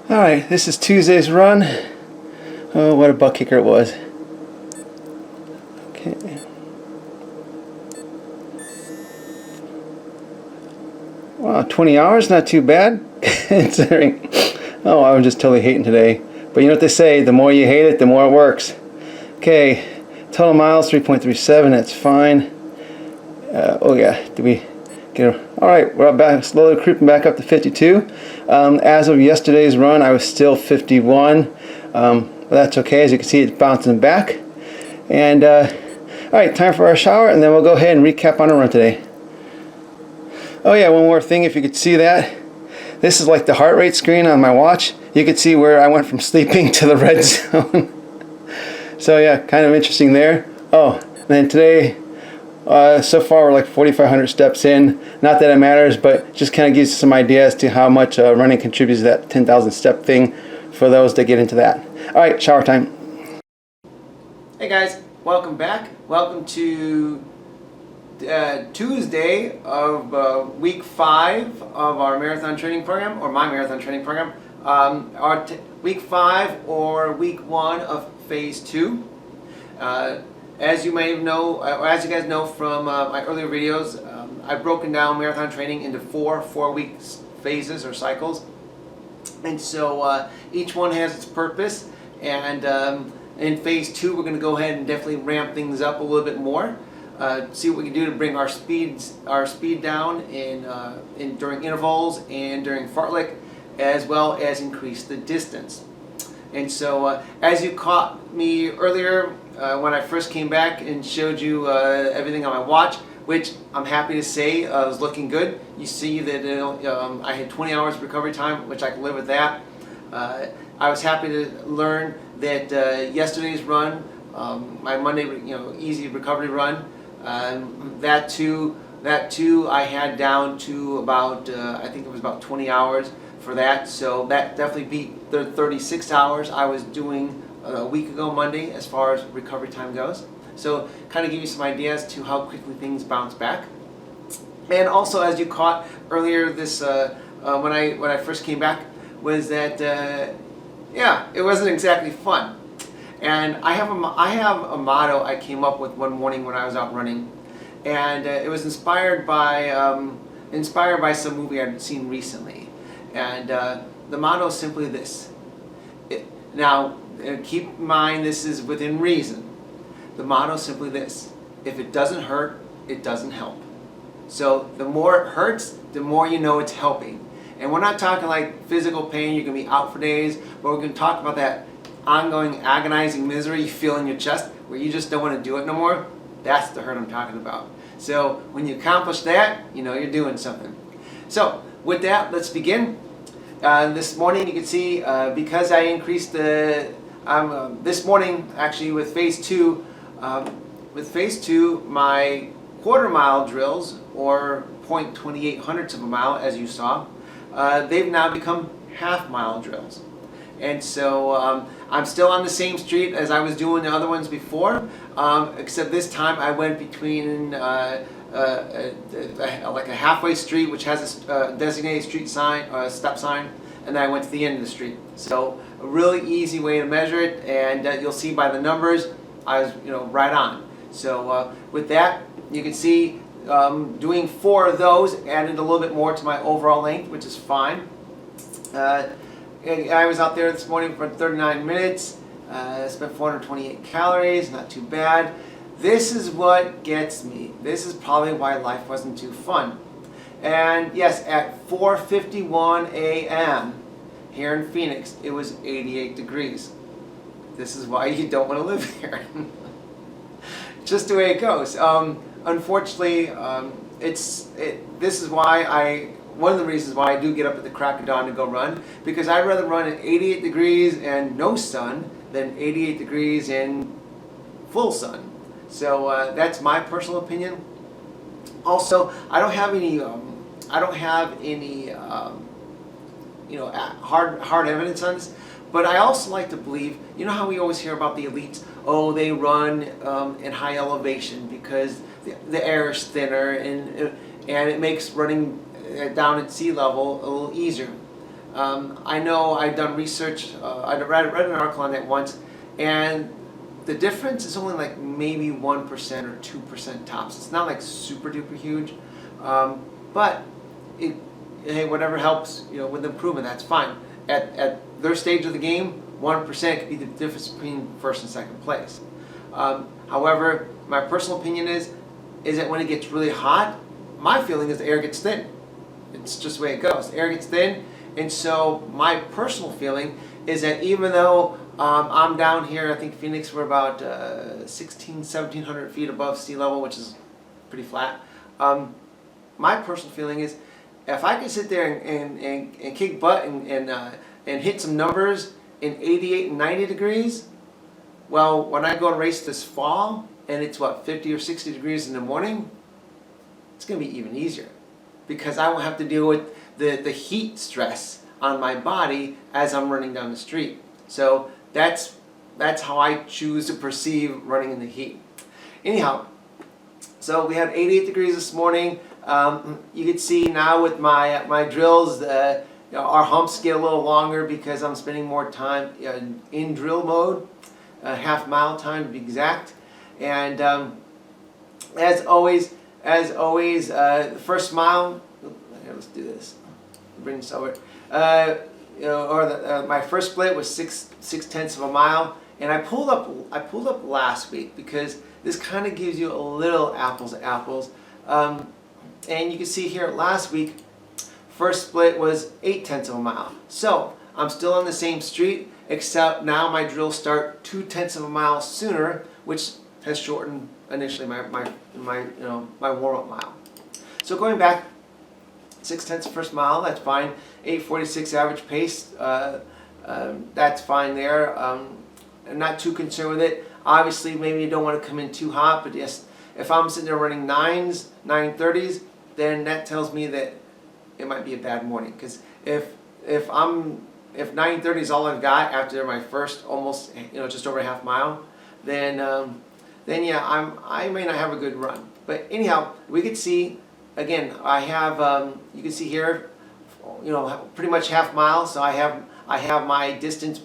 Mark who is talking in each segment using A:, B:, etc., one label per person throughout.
A: Alright, this is Tuesday's run. Oh, what a butt kicker it was. Okay. Wow, 20 hours, not too bad. Considering, oh, I'm just totally hating today. But you know what they say, the more you hate it, the more it works. Okay, total miles 3.37, that's fine. Oh yeah, did we get it? Alright, we're back, slowly creeping back up to 52. As of yesterday's run, I was still 51. But that's okay, as you can see, it's bouncing back. And, alright, time for our shower, and then we'll go ahead and recap on our run today. Oh yeah, one more thing, if you could see that. This is like the heart rate screen on my watch. You could see where I went from sleeping to the red zone. So yeah, kind of interesting there. Oh, and then today, so far we're like 4,500 steps in. Not that it matters, but just kind of gives you some idea as to how much running contributes to that 10,000 step thing for those that get into that. Alright, shower time. Hey guys, welcome back. Welcome to Tuesday of week 5 of our marathon training program, or my marathon training program. Week 5 or week 1 of phase 2. As you may know, or as you guys know from my earlier videos, I've broken down marathon training into 4-week phases or cycles, and so each one has its purpose. And in phase 2, we're going to go ahead and definitely ramp things up a little bit more. See what we can do to bring our speed down during intervals and during fartlek, as well as increase the distance. And so, as you caught me earlier when I first came back and showed you everything on my watch, which I'm happy to say was looking good. You see that I had 20 hours recovery time, which I can live with that. I was happy to learn that yesterday's run, my Monday, easy recovery run, that too I had down to about I think it was about 20 hours for that. So that definitely beat the 36 hours I was doing a week ago Monday as far as recovery time goes. So kind of give you some ideas to how quickly things bounce back. And also, as you caught earlier this when I first came back, was that yeah, it wasn't exactly fun. And I have a motto I came up with one morning when I was out running, and it was inspired by some movie I'd seen recently. And the motto is simply this. Now, keep in mind this is within reason. The motto is simply this: if it doesn't hurt, it doesn't help. So the more it hurts, the more you know it's helping. And we're not talking like physical pain, you're going to be out for days, but we're going to talk about that ongoing agonizing misery you feel in your chest where you just don't want to do it no more. That's the hurt I'm talking about. So when you accomplish that, you know you're doing something. So with that, let's begin. This morning you can see because I increased this morning actually with phase 2, my quarter mile drills, or 0.28 hundredths of a mile, as you saw, they've now become half mile drills. And so I'm still on the same street as I was doing the other ones before, except this time I went between like a halfway street, which has a designated street sign, stop sign, and then I went to the end of the street. So a really easy way to measure it, and you'll see by the numbers I was right on. So with that, you can see doing 4 of those added a little bit more to my overall length, which is fine. I was out there this morning for 39 minutes, spent 428 calories, not too bad. This is what gets me. This is probably why life wasn't too fun. And yes, at 4:51 a.m. here in Phoenix, it was 88 degrees. This is why you don't want to live here. Just the way it goes. Unfortunately, this is why one of the reasons why I do get up at the crack of dawn to go run, because I'd rather run at 88 degrees and no sun than 88 degrees in full sun. So that's my personal opinion. Also, I don't have any hard evidence on this, but I also like to believe, you know how we always hear about the elites? Oh, they run in high elevation because the air is thinner and it makes running down at sea level a little easier. I know I've done research, I read an article on that once, and the difference is only like maybe 1% or 2% tops. It's not like super duper huge, but hey, whatever helps, with improvement, that's fine. At their stage of the game, 1% could be the difference between first and second place. However, my personal opinion is that when it gets really hot, my feeling is the air gets thin. It's just the way it goes. The air gets thin, and so my personal feeling is that even though I'm down here, I think Phoenix, we're about 1,700 feet above sea level, which is pretty flat. My personal feeling is if I could sit there and kick butt and hit some numbers in 88 and 90 degrees, well, when I go and race this fall, and it's 50 or 60 degrees in the morning, it's going to be even easier because I won't have to deal with the heat stress on my body as I'm running down the street. So that's how I choose to perceive running in the heat. Anyhow, so we had 88 degrees this morning. You can see now with my drills, our humps get a little longer because I'm spending more time in drill mode, half mile time to be exact. And as always, the first mile. Here, let's do this. Bring this over. My first split was 6/10 of a mile, and I pulled up last week because this kind of gives you a little apples to apples. And you can see here last week, first split was 8/10 of a mile. So I'm still on the same street, except now my drills start 2/10 of a mile sooner, which has shortened initially my warm-up mile. So going back, 6/10 first mile, that's fine. 8:46 average pace, that's fine there. I'm not too concerned with it. Obviously, maybe you don't want to come in too hot, but yes, if I'm sitting there running 9:30s, then that tells me that it might be a bad morning. Because if 9:30 is all I've got after my first almost just over a half mile, then yeah, I may not have a good run. But anyhow, we could see again. I have you can see here, pretty much half mile. So I have my distance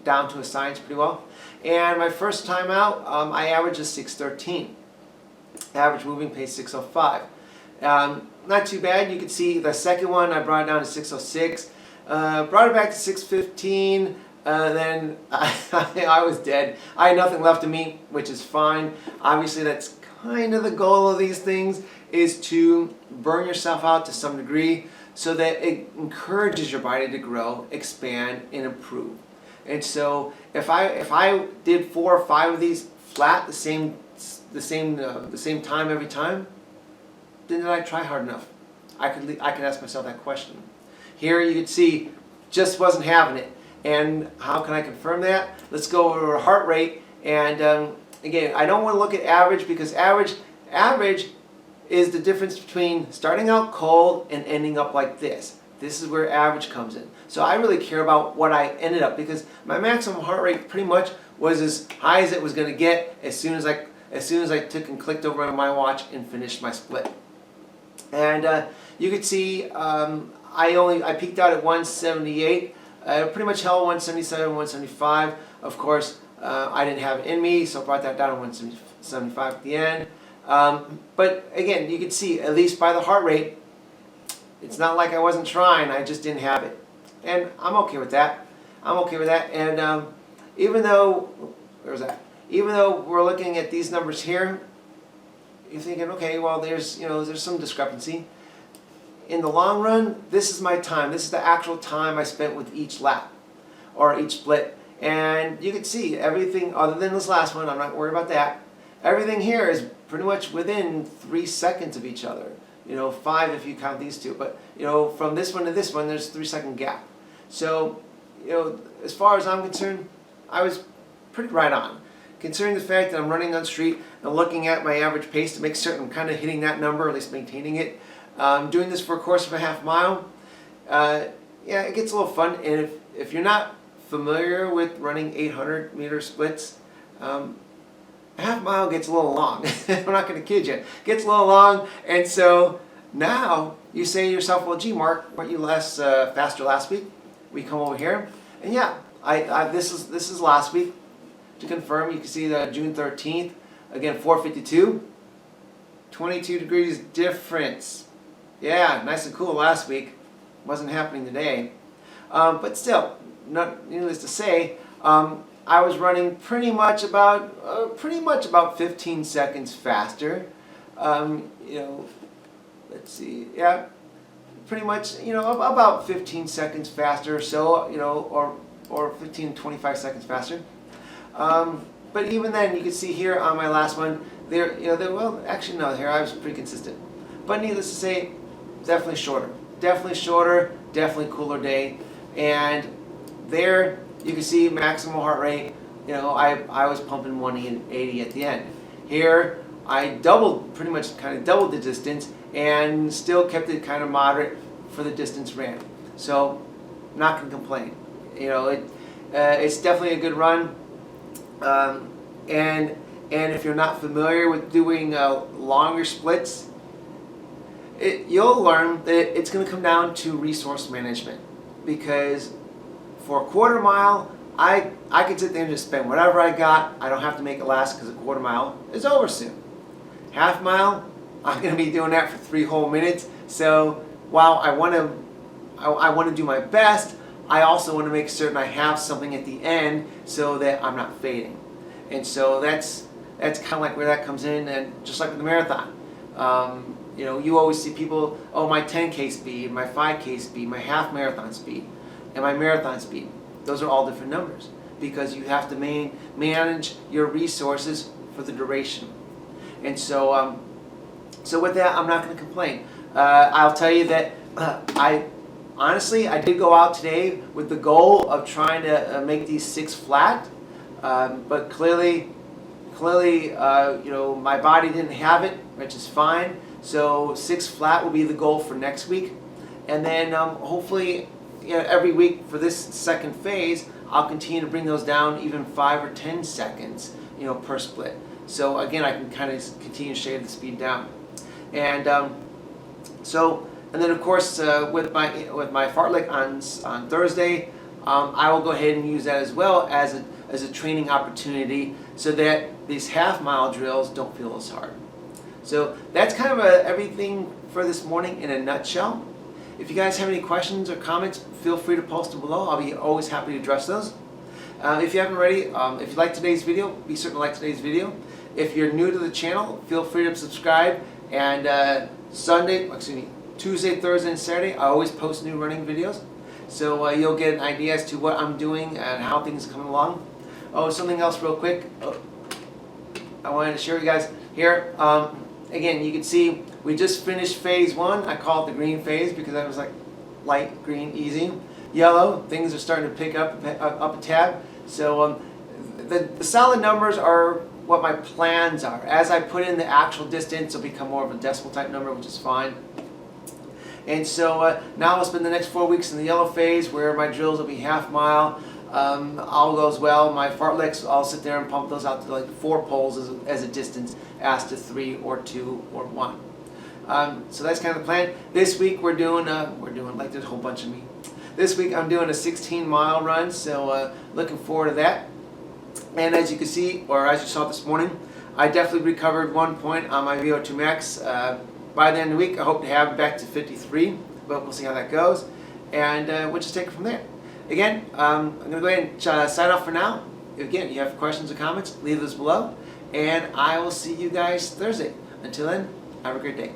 A: down to a science pretty well. And my first time out, I averaged a 6:13. Average moving pace 6:05. Not too bad. You can see the second one I brought it down to 6:06. Brought it back to 6:15. Then I was dead. I had nothing left of me, which is fine. Obviously, that's kind of the goal of these things, is to burn yourself out to some degree so that it encourages your body to grow, expand, and improve. And so if I did 4 or 5 of these flat the same time every time, then did I try hard enough? I could ask myself that question. Here you can see, just wasn't having it. And how can I confirm that? Let's go over heart rate. And again, I don't want to look at average because average is the difference between starting out cold and ending up like this. This is where average comes in. So I really care about what I ended up, because my maximum heart rate pretty much was as high as it was going to get as soon as I took and clicked over on my watch and finished my split. And you could see I peaked out at 178. Pretty much held 177, 175. Of course, I didn't have it in me, so I brought that down to 175 at the end. But again, you can see, at least by the heart rate, it's not like I wasn't trying, I just didn't have it. And I'm okay with that. And even though we're looking at these numbers here, you're thinking, okay, well, there's some discrepancy. In the long run, this is my time. This is the actual time I spent with each lap or each split. And you can see everything other than this last one, I'm not worried about that. Everything here is pretty much within 3 seconds of each other. 5 if you count these two. But, from this one to this one, there's a 3-second gap. So, as far as I'm concerned, I was pretty right on. Considering the fact that I'm running on the street and looking at my average pace to make certain I'm kind of hitting that number, or at least maintaining it. Doing this for a course of a half mile, yeah, it gets a little fun. And if you're not familiar with running 800-meter splits, a half mile gets a little long. I'm not going to kid you. It gets a little long, and so now you say to yourself, well, gee, Mark, weren't you faster last week? we come over here, and yeah, this is last week. To confirm, you can see that June 13th, again 4:52, 22 degrees difference. Yeah, nice and cool last week. Wasn't happening today, but still, not needless to say, I was running pretty much about 15 seconds faster. You know, let's see, yeah, pretty much, you know, about 15 seconds faster or so, you know, or 15, 25 seconds faster. But even then, you can see here on my last one, well, actually no, here I was pretty consistent. But needless to say, definitely shorter, definitely cooler day. And there you can see maximal heart rate. You know, I was pumping 180 at the end. Here I pretty much kind of doubled the distance and still kept it kind of moderate for the distance ran. So not gonna complain. You know, it's definitely a good run. And if you're not familiar with doing longer splits, you'll learn that it's going to come down to resource management, because for a quarter mile, I could sit there and just spend whatever I got. I don't have to make it last because a quarter mile is over soon. Half mile, I'm going to be doing that for 3 whole minutes. So while I want to do my best, I also want to make certain I have something at the end so that I'm not fading. And so that's kind of like where that comes in, and just like with the marathon. You know, you always see people, oh, my 10K speed, my 5K speed, my half marathon speed, and my marathon speed. Those are all different numbers because you have to manage your resources for the duration. And so, so with that, I'm not going to complain. I'll tell you that honestly, I did go out today with the goal of trying to make these 6 flat, but clearly, you know, my body didn't have it, which is fine. So 6 flat will be the goal for next week, and then hopefully, you know, every week for this second phase, I'll continue to bring those down even 5 or 10 seconds, you know, per split. So again, I can kind of continue to shave the speed down, and and then of course with my fartlek on Thursday, I will go ahead and use that as well as a training opportunity so that these half-mile drills don't feel as hard. So that's kind of everything for this morning in a nutshell. If you guys have any questions or comments, feel free to post them below. I'll be always happy to address those. If you haven't already, if you like today's video, be certain to like today's video. If you're new to the channel, feel free to subscribe. And Tuesday, Thursday, and Saturday, I always post new running videos. So you'll get an idea as to what I'm doing and how things are coming along. Oh, something else real quick. I wanted to share with you guys here. Again, you can see we just finished phase 1. I call it the green phase because I was like light green, easy. Yellow, things are starting to pick up a tad. So the solid numbers are what my plans are. As I put in the actual distance, it'll become more of a decimal type number, which is fine. And so now I'll spend the next 4 weeks in the yellow phase where my drills will be half mile. All goes well. My fartleks, I'll sit there and pump those out to like 4 poles as a distance, as to 3 or 2 or 1. So that's kind of the plan. This week we're doing like there's a whole bunch of me. This week I'm doing a 16-mile run, so looking forward to that. And as you can see, or as you saw this morning, I definitely recovered 1 point on my VO2 max. By the end of the week, I hope to have it back to 53, but we'll see how that goes. And we'll just take it from there. Again, I'm going to go ahead and sign off for now. Again, if you have questions or comments, leave those below. And I will see you guys Thursday. Until then, have a great day.